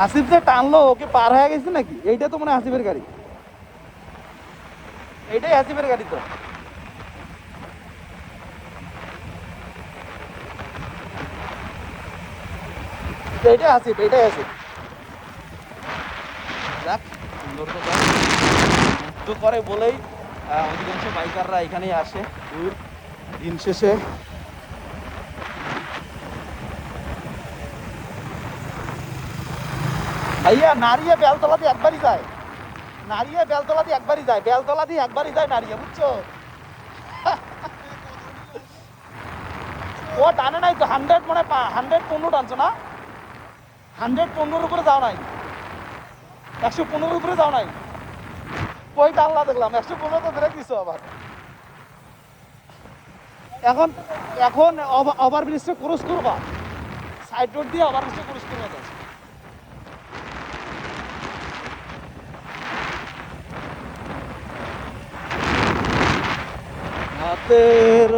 আসিফ যে টানলো ওকে পার হয়ে গেছে নাকি? এইটা তো মনে হয় আসিফের গাড়ি, এইটাই আসিফের গাড়ি তো। এইটাই আসিফ, এইটাই আসিফ। যাক, সুন্দর তো যাক। যুদ্ধ করে বলেই অধিকাংশ বাইকাররা এখানেই আসে দূর দিন শেষে। ভাইয়া নারিয়ে বেলতলা দিয়ে একবারই যায়, নারিয়ে বেলতলা দিয়ে একবারই যায়, বেলতলা দিয়ে একবারই যায় নারিয়ে, বুঝছো? ও টানে নাই তো, 100 মানে 115 টানছো না? 115 উপরে যাও নাই? 115 উপরে যাও নাই? কই টানলা দেখলাম, 115 তো ধরে দিছো আবার। এখন এখন ওভার ব্রিজটা ক্রস করবা, সাইড রোড দিয়ে ওভার ব্রিজটা ক্রস করবা যাচ্ছে। হাতের